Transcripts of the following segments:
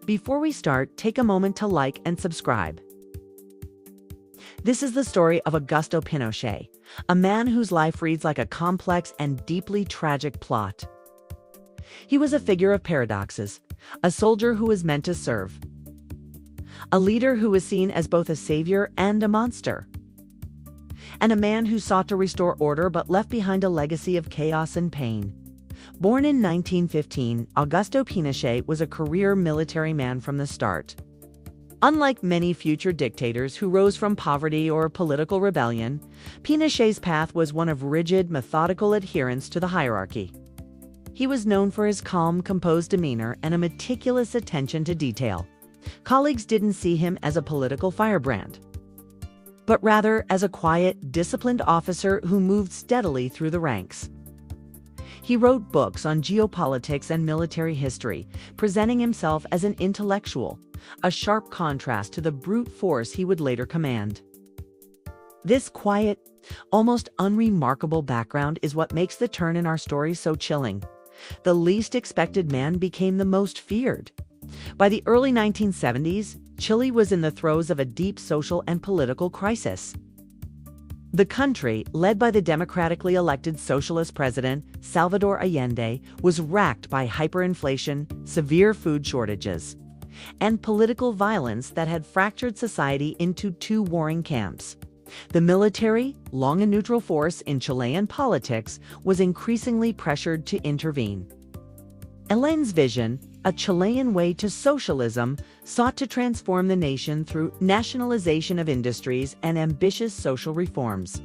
Before we start, take a moment to like and subscribe. This is the story of Augusto Pinochet, a man whose life reads like a complex and deeply tragic plot. He was a figure of paradoxes, a soldier who was meant to serve, a leader who was seen as both a savior and a monster, and a man who sought to restore order but left behind a legacy of chaos and pain. Born in 1915, Augusto Pinochet was a career military man from the start. Unlike many future dictators who rose from poverty or political rebellion, Pinochet's path was one of rigid, methodical adherence to the hierarchy. He was known for his calm, composed demeanor and a meticulous attention to detail. Colleagues didn't see him as a political firebrand, but rather as a quiet, disciplined officer who moved steadily through the ranks. He wrote books on geopolitics and military history, presenting himself as an intellectual, a sharp contrast to the brute force he would later command. This quiet, almost unremarkable background is what makes the turn in our story so chilling. The least expected man became the most feared. By the early 1970s, Chile was in the throes of a deep social and political crisis. The country, led by the democratically elected socialist president Salvador Allende, was racked by hyperinflation, severe food shortages, and political violence that had fractured society into two warring camps. The military, long a neutral force in Chilean politics, was increasingly pressured to intervene. Allende's vision, a Chilean way to socialism, sought to transform the nation through nationalization of industries and ambitious social reforms.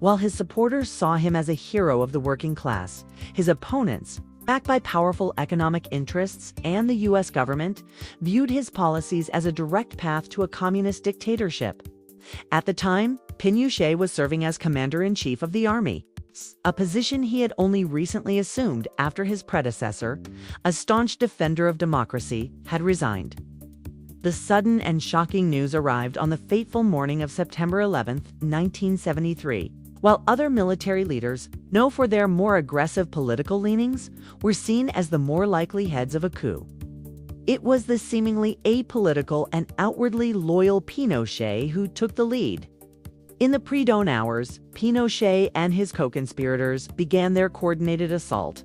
While his supporters saw him as a hero of the working class, his opponents, backed by powerful economic interests and the U.S. government, viewed his policies as a direct path to a communist dictatorship. At the time, Pinochet was serving as commander-in-chief of the army, a position he had only recently assumed after his predecessor, a staunch defender of democracy, had resigned. The sudden and shocking news arrived on the fateful morning of September 11, 1973, while other military leaders, known for their more aggressive political leanings, were seen as the more likely heads of a coup. It was the seemingly apolitical and outwardly loyal Pinochet who took the lead. In the pre-dawn hours, Pinochet and his co-conspirators began their coordinated assault.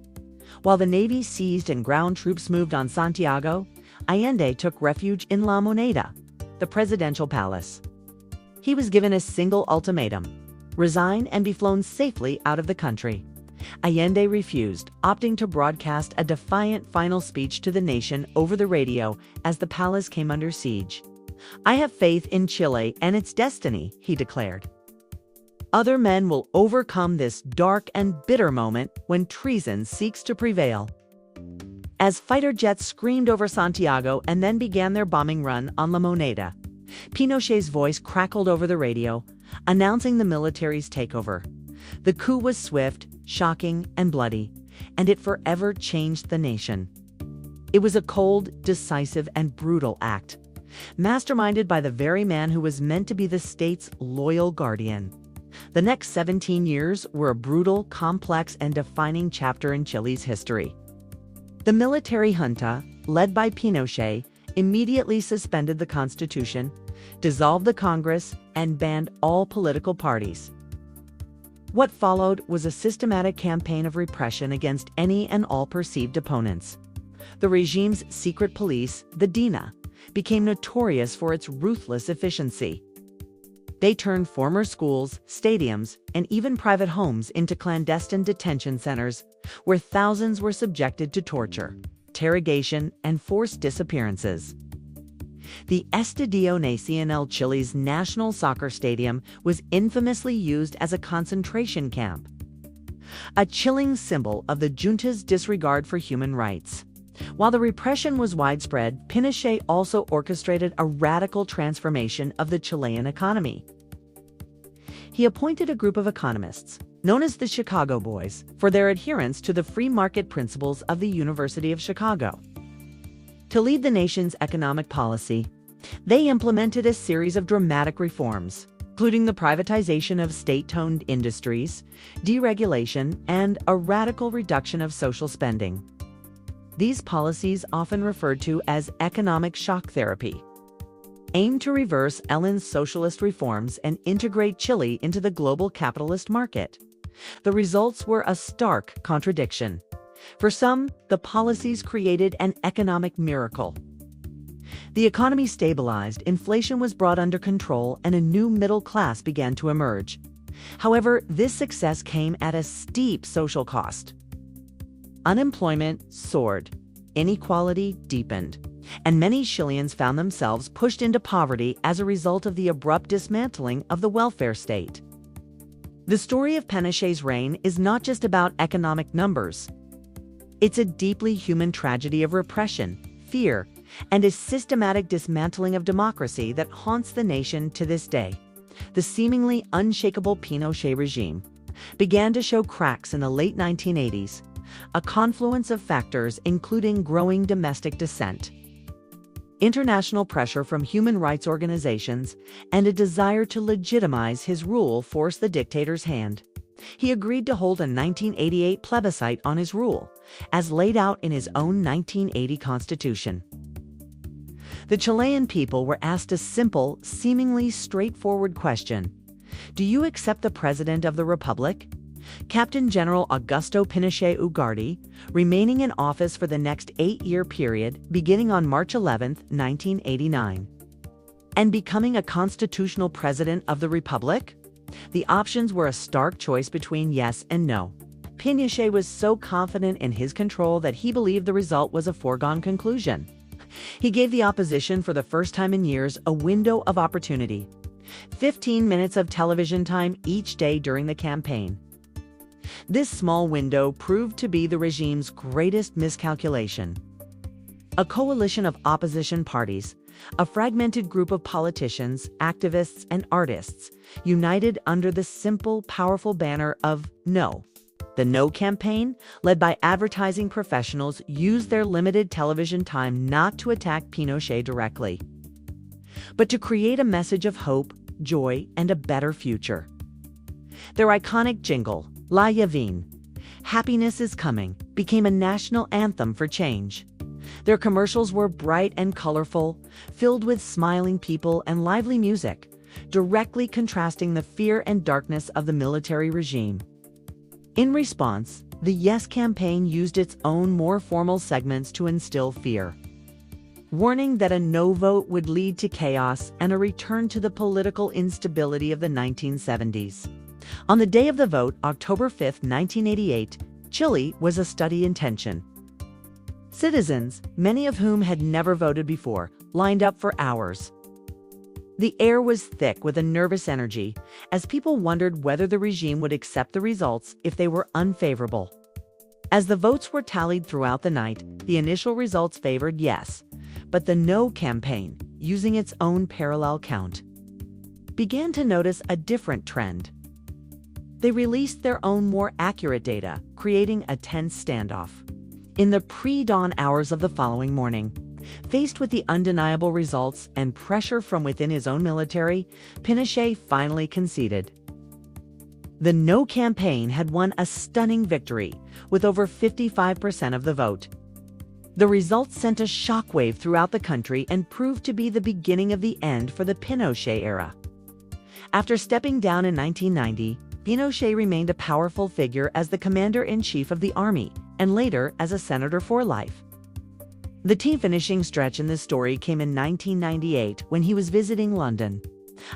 While the Navy seized and ground troops moved on Santiago, Allende took refuge in La Moneda, the presidential palace. He was given a single ultimatum: resign and be flown safely out of the country. Allende refused, opting to broadcast a defiant final speech to the nation over the radio as the palace came under siege. "I have faith in Chile and its destiny," he declared. "Other men will overcome this dark and bitter moment when treason seeks to prevail." As fighter jets screamed over Santiago and then began their bombing run on La Moneda, Pinochet's voice crackled over the radio, announcing the military's takeover. The coup was swift, shocking, and bloody, and it forever changed the nation. It was a cold, decisive, and brutal act, masterminded by the very man who was meant to be the state's loyal guardian. The next 17 years were a brutal, complex, and defining chapter in Chile's history. The military junta, led by Pinochet, immediately suspended the constitution, dissolved the Congress, and banned all political parties. What followed was a systematic campaign of repression against any and all perceived opponents. The regime's secret police, the DINA, became notorious for its ruthless efficiency. They turned former schools, stadiums, and even private homes into clandestine detention centers, where thousands were subjected to torture, interrogation, and forced disappearances. The Estadio Nacional, Chile's national soccer stadium, was infamously used as a concentration camp, a chilling symbol of the junta's disregard for human rights. While the repression was widespread, Pinochet also orchestrated a radical transformation of the Chilean economy. He appointed a group of economists, known as the Chicago Boys, for their adherence to the free market principles of the University of Chicago. To lead the nation's economic policy, they implemented a series of dramatic reforms, including the privatization of state-owned industries, deregulation, and a radical reduction of social spending. These policies, often referred to as economic shock therapy, aimed to reverse Ellen's socialist reforms and integrate Chile into the global capitalist market. The results were a stark contradiction. For some, the policies created an economic miracle. The economy stabilized, inflation was brought under control, and a new middle class began to emerge. However, this success came at a steep social cost. Unemployment soared, inequality deepened, and many Chileans found themselves pushed into poverty as a result of the abrupt dismantling of the welfare state. The story of Pinochet's reign is not just about economic numbers. It's a deeply human tragedy of repression, fear, and a systematic dismantling of democracy that haunts the nation to this day. The seemingly unshakable Pinochet regime began to show cracks in the late 1980s, a confluence of factors including growing domestic dissent, international pressure from human rights organizations, and a desire to legitimize his rule forced the dictator's hand. He agreed to hold a 1988 plebiscite on his rule, as laid out in his own 1980 constitution. The Chilean people were asked a simple, seemingly straightforward question: do you accept the President of the Republic, Captain General Augusto Pinochet Ugarte, remaining in office for the next 8-year period beginning on March 11, 1989, and becoming a constitutional president of the Republic? The options were a stark choice between yes and no. Pinochet was so confident in his control that he believed the result was a foregone conclusion. He gave the opposition, for the first time in years, a window of opportunity: 15 minutes of television time each day during the campaign. This small window proved to be the regime's greatest miscalculation. A coalition of opposition parties, a fragmented group of politicians, activists, and artists, united under the simple, powerful banner of No. The No campaign, led by advertising professionals, used their limited television time not to attack Pinochet directly, but to create a message of hope, joy, and a better future. Their iconic jingle, La Yavin, Happiness is Coming, became a national anthem for change. Their commercials were bright and colorful, filled with smiling people and lively music, directly contrasting the fear and darkness of the military regime. In response, the Yes campaign used its own more formal segments to instill fear, warning that a no vote would lead to chaos and a return to the political instability of the 1970s. On the day of the vote, October 5, 1988, Chile was a study in tension. Citizens, many of whom had never voted before, lined up for hours. The air was thick with a nervous energy, as people wondered whether the regime would accept the results if they were unfavorable. As the votes were tallied throughout the night, the initial results favored yes, but the No campaign, using its own parallel count, began to notice a different trend. They released their own more accurate data, creating a tense standoff. In the pre-dawn hours of the following morning, faced with the undeniable results and pressure from within his own military, Pinochet finally conceded. The No campaign had won a stunning victory, with over 55% of the vote. The results sent a shockwave throughout the country and proved to be the beginning of the end for the Pinochet era. After stepping down in 1990, Pinochet remained a powerful figure as the commander-in-chief of the army, and later as a senator for life. The team finishing stretch in this story came in 1998 when he was visiting London.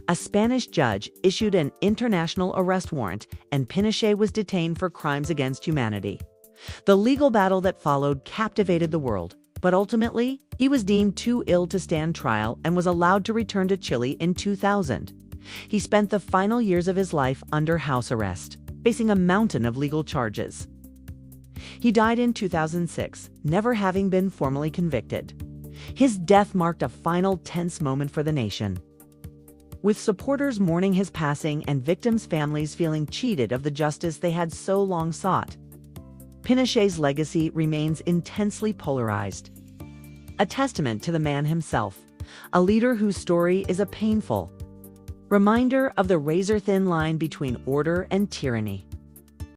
A Spanish judge issued an international arrest warrant, and Pinochet was detained for crimes against humanity. The legal battle that followed captivated the world, but ultimately, he was deemed too ill to stand trial and was allowed to return to Chile in 2000. He spent the final years of his life under house arrest, facing a mountain of legal charges. He died in 2006, never having been formally convicted. His death marked a final tense moment for the nation, with supporters mourning his passing and victims' families feeling cheated of the justice they had so long sought. Pinochet's legacy remains intensely polarized, a testament to the man himself, a leader whose story is a painful reminder of the razor-thin line between order and tyranny.